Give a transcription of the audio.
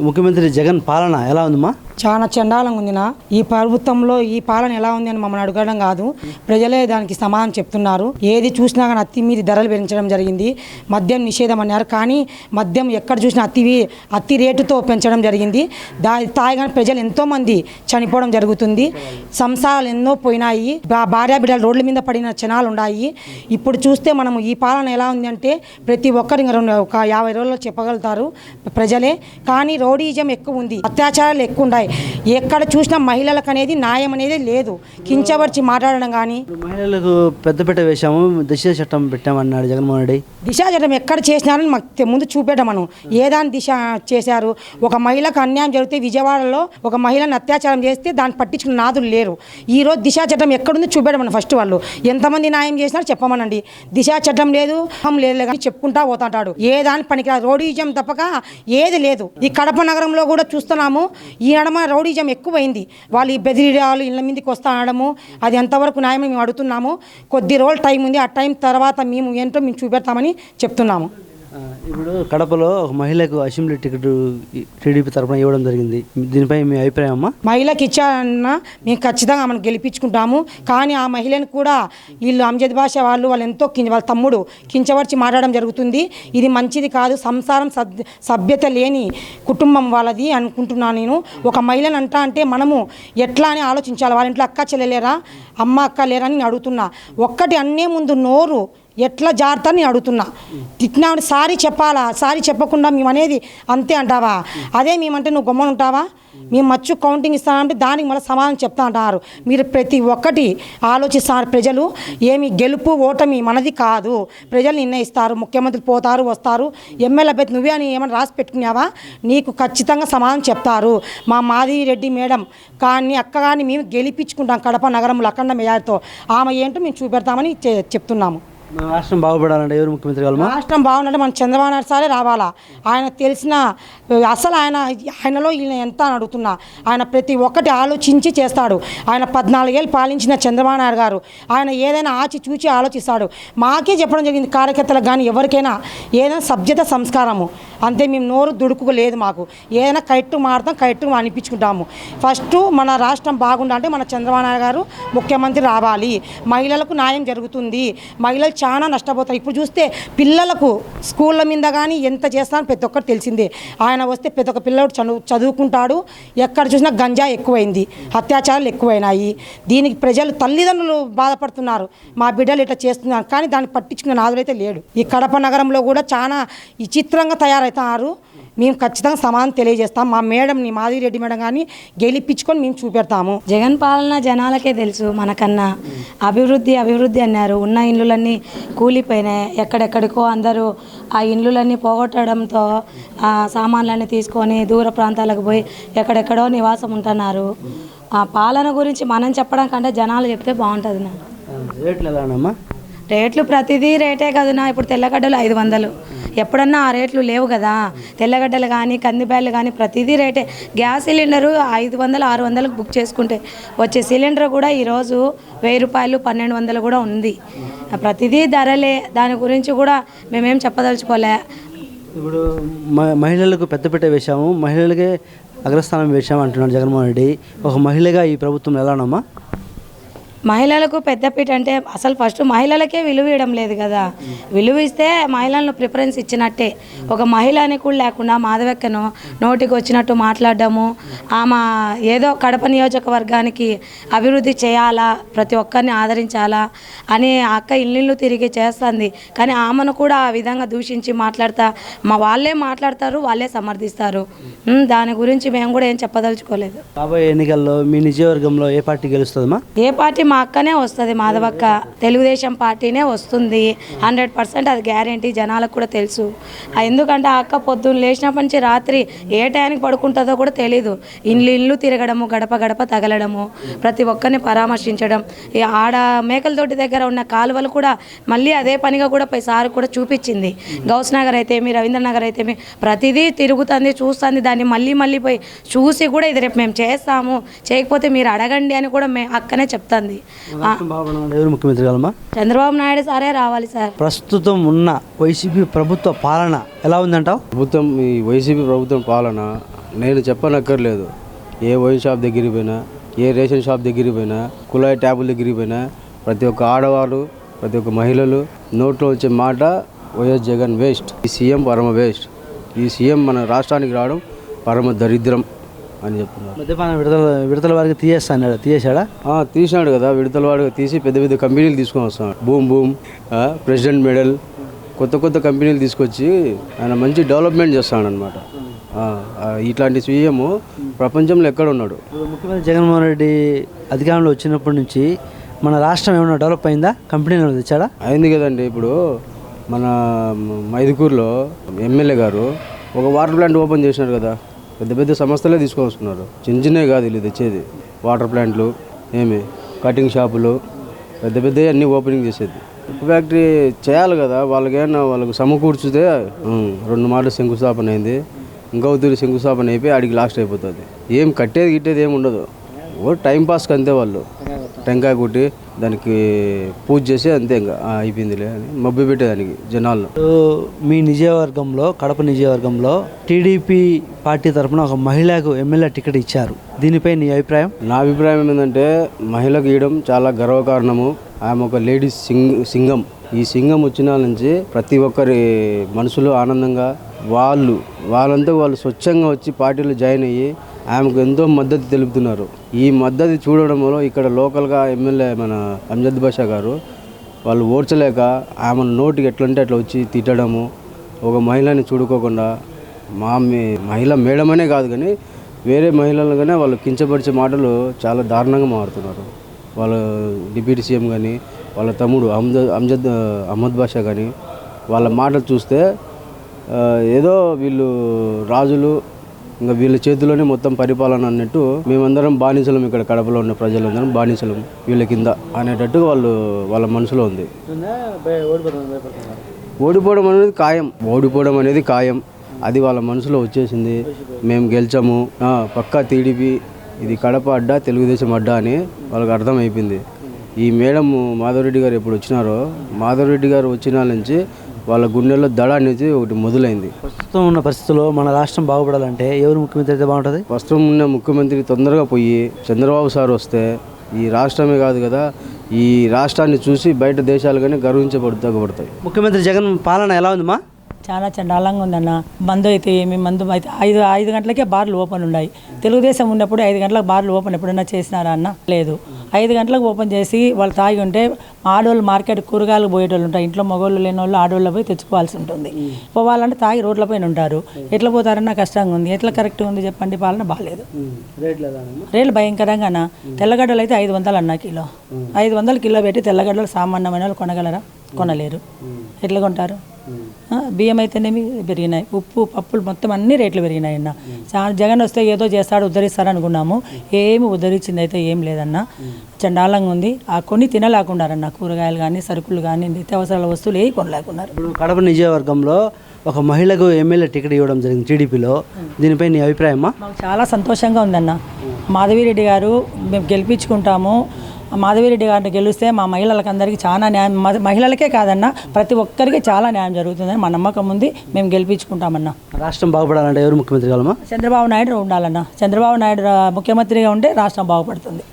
ముఖ్యమంత్రి జగన్ పాలన ఎలా ఉందమ్మా? చాలా చండాలంగా ఉందినా. ఈ ప్రభుత్వంలో ఈ పాలన ఎలా ఉంది అని మమ్మల్ని అడగడం కాదు, ప్రజలే దానికి సమాధానం చెప్తున్నారు. ఏది చూసినా కానీ అత్తి మీద ధరలు పెంచడం జరిగింది. మద్యం నిషేధం అన్నారు, కానీ మద్యం ఎక్కడ చూసినా అతి రేటుతో పెంచడం జరిగింది. తాగానే ప్రజలు ఎంతోమంది చనిపోవడం జరుగుతుంది. సంసారాలు ఎన్నో పోయినాయి. భార్య బిడ్డలు రోడ్ల మీద పడిన క్షణాలు ఉన్నాయి. ఇప్పుడు చూస్తే మనము ఈ పాలన ఎలా ఉంది అంటే ప్రతి ఒక్కరు ఒక 50 రోజుల్లో చెప్పగలుగుతారు ప్రజలే. కానీ రౌడీజం ఎక్కువ ఉంది, అత్యాచారాలు ఎక్కువ ఉన్నాయి. ఎక్కడ చూసినా మహిళలకు అనేది న్యాయం అనేది లేదు. కించపరిచి మాట్లాడడం కానీ. మహిళలకు పెద్దపీట వేశాము, దిశ చట్టం పెట్టామన్నాడు జగన్మోహన్ రెడ్డి. దిశ చట్టం ఎక్కడ చేసినారని మాకు ముందు చూపెట్టమను. ఏదాని దిశ చేశారు? ఒక మహిళకు అన్యాయం జరిగితే విజయవాడలో ఒక మహిళను అత్యాచారం చేస్తే దాన్ని పట్టించుకున్న నాదులు లేరు. ఈరోజు దిశ చట్టం ఎక్కడుంది చూపెట్టమను. ఫస్ట్ వాళ్ళు ఎంతమంది న్యాయం చేసినారో చెప్పమనండి. దిశ చట్టం లేదు లేదు కానీ చెప్పుకుంటా పోతాంటాడు. ఏ దాని పనికిరాదు. రౌడీజం తప్పక ఏది లేదు. ఈ కడప నగరంలో కూడా చూస్తున్నాము. ఈ నడమ రౌడీజం ఎక్కువైంది. వాళ్ళు ఈ బెదిరియాలు ఇళ్ళ మీదకి వస్తా అనడము, అది ఎంతవరకు న్యాయమని మేము అడుగుతున్నాము. కొద్ది రోజులు టైం ఉంది, ఆ టైం తర్వాత మేము ఏంటో మేము చూపెడతామని చెప్తున్నాము. ఇప్పుడు కడపలో ఒక మహిళకు అసెంబ్లీ టికెట్ టీడీపీ తరఫున ఇవ్వడం జరిగింది. దీనిపై మీ అభిప్రాయం అమ్మా? మహిళకి ఇచ్చారన్నా మేము ఖచ్చితంగా మనం గెలిపించుకుంటాము. కానీ ఆ మహిళను కూడా వీళ్ళు అంజద్ భాష వాళ్ళు ఎంతో వాళ్ళ తమ్ముడు కించవర్చి మాట్లాడడం జరుగుతుంది. ఇది మంచిది కాదు. సంసారం సభ్యత లేని కుటుంబం వాళ్ళది అనుకుంటున్నాను నేను. ఒక మహిళను అంటే మనము ఎట్లా అని ఆలోచించాలి. వాళ్ళ ఇంట్లో అక్క చెల్లెలేరా, అమ్మ అక్క లేరా అని అడుగుతున్నా. ఒక్కటి అన్నే ముందు నోరు ఎట్లా జాగ్రత్త అని అడుగుతున్నా. తిట్టినా సారీ చెప్పాలా? సారీ చెప్పకుండా మేము అనేది అంతే అంటావా? అదే మేమంటే నువ్వు గమ్మని ఉంటావా? మేము మచ్చు కౌంటింగ్ ఇస్తామంటే దానికి మళ్ళీ సమాధానం చెప్తా అంటున్నారు. మీరు ప్రతి ఒక్కటి ఆలోచిస్తారు. ప్రజలు ఏమి గెలుపు ఓటమి మనది కాదు, ప్రజలు నిర్ణయిస్తారు. ముఖ్యమంత్రి పోతారు వస్తారు, ఎమ్మెల్యే అభ్యర్థి నువ్వే అని ఏమైనా రాసి పెట్టుకున్నావా? నీకు ఖచ్చితంగా సమాధానం చెప్తారు. మా మాధవి రెడ్డి మేడం కానీ అక్క కానీ మేము గెలిపించుకుంటాం కడప నగరంలో అఖండ మెజారిటీతో. ఆమె ఏంటో మేము చూపెడతామని చెప్తున్నాము. రాష్ట్రం బాగుపడాలంటే ఎవరు ముఖ్యమంత్రి కావాలి? రాష్ట్రం బాగుందంటే మన చంద్రబాబు నాయుడు సారే రావాలా. ఆయన తెలిసిన అసలు ఆయనలో ఈయన ఎంత అని అడుగుతున్నా. ఆయన ప్రతి ఒక్కటి ఆలోచించి చేస్తాడు. ఆయన 14 ఏళ్ళు పాలించిన చంద్రబాబు నాయుడు గారు ఆయన ఏదైనా ఆచి చూచి ఆలోచిస్తాడు. మాకే చెప్పడం జరిగింది కార్యకర్తలకు కానీ ఎవరికైనా ఏదైనా సభ్యత సంస్కారము అంతే. మేము నోరు దుడుకులేదు. మాకు ఏదైనా కరెక్ట్ మాడతాం, కరెక్ట్ అనిపించుకుంటాము. ఫస్ట్ మన రాష్ట్రం బాగుండాలంటే మన చంద్రబాబు నాయుడు గారు ముఖ్యమంత్రి రావాలి. మహిళలకు న్యాయం జరుగుతుంది. మహిళలు చాలా నష్టపోతారు. ఇప్పుడు చూస్తే పిల్లలకు స్కూళ్ళ మీద కానీ ఎంత చేస్తానో ప్రతి ఒక్కరు తెలిసిందే. ఆయన వస్తే ప్రతి ఒక్క పిల్లడు చదువుకుంటాడు. ఎక్కడ చూసినా గంజా ఎక్కువైంది, అత్యాచారాలు ఎక్కువైనాయి. దీనికి ప్రజలు తల్లిదండ్రులు బాధపడుతున్నారు. మా బిడ్డలు ఇట్లా చేస్తున్నారు, కానీ దాన్ని పట్టించుకునే నాదులైతే లేడు. ఈ కడప నగరంలో కూడా చాలా విచిత్రంగా తయారవుతున్నారు. మేము ఖచ్చితంగా సమాధానం తెలియజేస్తాం. మా మేడంని మాధవి రెడ్డి మేడం కానీ గెలిపించుకొని మేము చూపెడతాము. జగన్ పాలన జనాలకే తెలుసు. మనకన్నా అభివృద్ధి అన్నారు. ఉన్న ఇళ్ళన్నీ కూలిపోయినాయి. ఎక్కడెక్కడికో అందరూ ఆ ఇళ్ళన్నీ పోగొట్టడంతో ఆ సామాన్లన్నీ తీసుకొని దూర ప్రాంతాలకు పోయి ఎక్కడెక్కడో నివాసం ఉంటున్నారు. ఆ పాలన గురించి మనం చెప్పడం కంటే జనాలు చెప్తే బాగుంటుంది. నా రేట్లు ఎలానమ్మా? రేట్లు ప్రతిదీ రేటే కదనా. ఇప్పుడు తెల్లగడ్డలు 500, ఎప్పుడన్నా ఆ రేట్లు లేవు కదా. తెల్లగడ్డలు కానీ కందిబ్యాళ్ళు కానీ ప్రతిదీ రేటే. గ్యాస్ సిలిండరు 500, 600కు బుక్ చేసుకుంటే వచ్చే సిలిండర్ కూడా ఈరోజు 1000 రూపాయలు, 1200 కూడా ఉంది. ప్రతిదీ ధరలే. దాని గురించి కూడా మేమేం చెప్పదలుచుకోలే. ఇప్పుడు మహిళలకు పెద్దపీట వేశాము, మహిళలకే అగ్రస్థానం వేశాము అంటున్నాడు జగన్మోహన్ రెడ్డి. ఒక మహిళగా ఈ ప్రభుత్వం ఎలానమ్మా? మహిళలకు పెద్దపీట అంటే అసలు ఫస్ట్ మహిళలకే విలువ ఇవ్వడం లేదు కదా. విలువ ఇస్తే మహిళలను ప్రిఫరెన్స్ ఇచ్చినట్టే. ఒక మహిళ అని కూడా లేకుండా మాధవక్కను నోటికి వచ్చినట్టు మాట్లాడడము, ఆమె ఏదో కడప నియోజకవర్గానికి అభివృద్ధి చేయాలా, ప్రతి ఒక్కరిని ఆదరించాలా అని అక్క ఇల్లు తిరిగి చేస్తుంది. కానీ ఆమెను కూడా ఆ విధంగా దూషించి మాట్లాడతా వాళ్ళే మాట్లాడతారు, వాళ్ళే సమర్థిస్తారు. దాని గురించి మేము కూడా ఏం చెప్పదలుచుకోలేదు. రాబోయే ఎన్నికల్లో మీ నియోజకవర్గంలో ఏ పార్టీ గెలుస్తుందమ్మా? ఏ పార్టీ మా అక్కనే వస్తుంది. మాధవక్క తెలుగుదేశం పార్టీనే వస్తుంది 100%. అది గ్యారెంటీ. జనాలకు కూడా తెలుసు. ఎందుకంటే ఆ అక్క పొద్దున్న లేచినప్పటి నుంచి రాత్రి ఏ టైంకి పడుకుంటుందో కూడా తెలీదు. ఇల్లు తిరగడము, గడప గడప తగలడము, ప్రతి ఒక్కరిని పరామర్శించడం. ఈ ఆడ మేకలతోటి దగ్గర ఉన్న కాలువలు కూడా మళ్ళీ అదే పనిగా కూడా పోయి సార్ కూడా చూపించింది. గౌస్ నగర్ అయితేమి, రవీంద్రనగర్ అయితేమి ప్రతిదీ తిరుగుతుంది, చూస్తుంది. దాన్ని మళ్ళీ పోయి చూసి కూడా ఇది రేపు మేము చేస్తాము, చేయకపోతే మీరు అడగండి అని కూడా అక్కనే చెప్తుంది. ముఖ్యమంత్రి కావాలమ్మా? చంద్రబాబు నాయుడు సారే రావాలి సార్. ప్రస్తుతం ఉన్న వైసీపీ ప్రభుత్వ పాలన ఎలా ఉందంటావు? ఈ వైసీపీ ప్రభుత్వం పాలన నేను చెప్పనక్కర్లేదు. ఏ వైన్ షాప్ దగ్గరికి పోయినా, ఏ రేషన్ షాప్ దగ్గరికి పోయినా, కుళాయి ట్యాపుల దగ్గరికి పోయినా ప్రతి ఒక్క ఆడవారు, ప్రతి ఒక్క మహిళలు నోట్లో వచ్చే మాట వైఎస్ జగన్ వేస్ట్, ఈ సీఎం పరమ వేస్ట్, ఈ సీఎం మన రాష్ట్రానికి రావడం పరమ దరిద్రం అని చెప్తున్నారు. మద్యపాన విడతల వారికి తీసేశాడా? తీసినాడు కదా, విడతల వాడిగా తీసి పెద్ద పెద్ద కంపెనీలు తీసుకొని వస్తున్నాడు. బూమ్ ప్రెసిడెంట్ మెడల్ కొత్త కొత్త కంపెనీలు తీసుకొచ్చి ఆయన మంచి డెవలప్మెంట్ చేస్తాడు అనమాట. ఇట్లాంటి సీఎం ప్రపంచంలో ఎక్కడ ఉన్నాడు? ముఖ్యమంత్రి జగన్మోహన్ రెడ్డి అధికారంలో వచ్చినప్పటి నుంచి మన రాష్ట్రం ఏమైనా డెవలప్ అయిందా? కంపెనీలు తెచ్చాడా? అయింది కదండి. ఇప్పుడు మన మైదుకూరులో ఎమ్మెల్యే గారు ఒక వాటర్ ప్లాంట్ ఓపెన్ చేసినారు కదా. పెద్ద పెద్ద సంస్థలే తీసుకొని వస్తున్నారు, చిన్న చిన్నవి కాదు వీళ్ళు తెచ్చేది. వాటర్ ప్లాంట్లు కటింగ్ షాపులు పెద్ద పెద్దవి అన్నీ ఓపెనింగ్ చేసేది. ఫ్యాక్టరీ చేయాలి కదా, వాళ్ళకు సమకూర్చితే 2 మాటలు శంకుస్థాపన అయింది, ఇంకొకటి శంకుస్థాపన అయిపోయి ఆడికి లాస్ట్ అయిపోతుంది. ఏం కట్టేది ఏమి ఉండదు, ఓ టైంపాస్కి అంతే. వాళ్ళు టెంకాయ కొట్టి దానికి పూజ చేసి అంతే, ఇంకా అయిపోయిందిలే అని మబ్బి పెట్టేదానికి జనాల్లో. మీ నియోజకవర్గంలో, కడప నియోజకవర్గంలో టీడీపీ పార్టీ తరఫున ఒక మహిళకు ఎమ్మెల్యే టికెట్ ఇచ్చారు. దీనిపై నీ అభిప్రాయం? నా అభిప్రాయం ఏంటంటే వాళ్ళకి ఇవ్వడం చాలా గర్వకారణము. ఆమె ఒక లేడీస్ సింగం. ఈ సింగం వచ్చిన నుంచి ప్రతి ఒక్కరి మనసులో ఆనందంగా వాళ్ళంతా స్వచ్ఛంగా వచ్చి పార్టీలో జాయిన్ అయ్యి ఆమెకు ఎంతో మద్దతు తెలుపుతున్నారు. ఈ మద్దతు చూడడం వల్ల ఇక్కడ లోకల్గా ఎమ్మెల్యే మన అంజద్ బాషా గారు వాళ్ళు ఓడ్చలేక ఆమెను నోటికి ఎట్లంటే అట్లా వచ్చి తిట్టడము, ఒక మహిళని చూడుకోకుండా మహిళ మేడమనే కాదు కానీ వేరే మహిళలుగానే వాళ్ళు కించపరిచే మాటలు చాలా దారుణంగా మారుతున్నారు. వాళ్ళ డిప్యూటీ సీఎం కానీ వాళ్ళ తమ్ముడు అహ్మద్ బాషా కానీ వాళ్ళ మాటలు చూస్తే ఏదో వీళ్ళు రాజులు, ఇంకా వీళ్ళ చేతిలోనే మొత్తం పరిపాలన అన్నట్టు, మేమందరం బానిసలం, ఇక్కడ కడపలో ఉన్న ప్రజలందరం బానిసలం వీళ్ళ కింద అనేటట్టు వాళ్ళ మనసులో ఉంది. ఓడిపోవడం అనేది ఖాయం, అది వాళ్ళ మనసులో వచ్చేసింది. మేము గెలిచాము, పక్కా టీడీపీ, ఇది కడప అడ్డా, తెలుగుదేశం అడ్డా అని వాళ్ళకి అర్థమైపోయింది. ఈ మేడం మాధవరెడ్డి గారు ఎప్పుడు వచ్చినారో, మాధవరెడ్డి గారు వచ్చిన నుంచి వాళ్ళ గుండెల్లో దడ అనేది ఒకటి మొదలైంది. ప్రస్తుతం ఉన్న పరిస్థితుల్లో మన రాష్ట్రం బాగుపడాలంటే ఎవరు ముఖ్యమంత్రి అయితే బాగుంటుంది? ప్రస్తుతం ఉన్న ముఖ్యమంత్రి తొందరగా పోయి చంద్రబాబు సార్ వస్తే ఈ రాష్ట్రమే కాదు కదా, ఈ రాష్ట్రాన్ని చూసి బయట దేశాలు కానీ గర్వించబడతాయి. ముఖ్యమంత్రి జగన్ పాలన ఎలా ఉందమ్మా? చాలా చండాలంగా ఉందన్న. మందు అయితే మందు అయితే ఐదు గంటలకే బార్లు ఓపెన్ ఉన్నాయి. తెలుగుదేశం ఉన్నప్పుడు 5 గంటలకు బార్లు ఓపెన్ ఎప్పుడైనా చేసినారా అన్న? లేదు. 5 గంటలకు ఓపెన్ చేసి వాళ్ళు తాగి ఉంటే ఆడవాళ్ళు మార్కెట్ కూరగాయలు పోయేటోళ్ళు ఉంటారు, ఇంట్లో మగవాళ్ళు లేని వాళ్ళు ఆడవాళ్ళు పోయి తెచ్చుకోవాల్సి ఉంటుంది. పోవాలంటే తాగి రోడ్లపైన ఉంటారు. ఎట్లా పోతారన్న కష్టంగా ఉంది. ఎట్లా కరెక్ట్గా ఉంది చెప్పండి? పాలన బాగాలేదు. రేట్లు భయంకరంగా. తెల్లగడ్డలు అయితే 500 అన్న కిలో. 500 కిలో పెట్టి తెల్లగడ్డలు సామాన్యమైన వాళ్ళు కొనగలరా? కొనలేరు. ఎట్లా కొంటారు? బియ్యం అయితేనేమి పెరిగినాయి, ఉప్పు పప్పులు మొత్తం అన్ని రేట్లు పెరిగినాయి అన్న. జగన్ వస్తే ఏదో చేస్తాడు, ఉద్ధరిస్తాడు అనుకున్నాము. ఏమి ఉద్ధరించింది అయితే ఏం లేదన్న. చండాలంగా ఉంది. కొన్ని తినలేకున్నారన్న, కూరగాయలు కానీ సరుకులు కానీ నిత్యావసరాల వస్తువులు ఏ కొనలేకున్నారు. కడప నియోజకవర్గంలో ఒక మహిళకు ఎమ్మెల్యే టికెట్ ఇవ్వడం జరిగింది టీడీపీలో. దీనిపై నీ అభిప్రాయమా? మాకు చాలా సంతోషంగా ఉందన్న. మాధవిరెడ్డి గారు మేము గెలిపించుకుంటాము. మాధవిరెడ్డి గారిని గెలిస్తే మా మహిళలకు అందరికీ చాలా న్యాయం, మహిళలకే కాదన్న ప్రతి ఒక్కరికి చాలా న్యాయం జరుగుతుందని మా నమ్మకం ఉంది. మేము గెలిపించుకుంటామన్న. రాష్ట్రం బాగుపడాలంటే ఎవరు ముఖ్యమంత్రి కావాలమ్మా? చంద్రబాబు నాయుడు ఉండాలన్న. చంద్రబాబు నాయుడు ముఖ్యమంత్రిగా ఉంటే రాష్ట్రం బాగుపడుతుంది.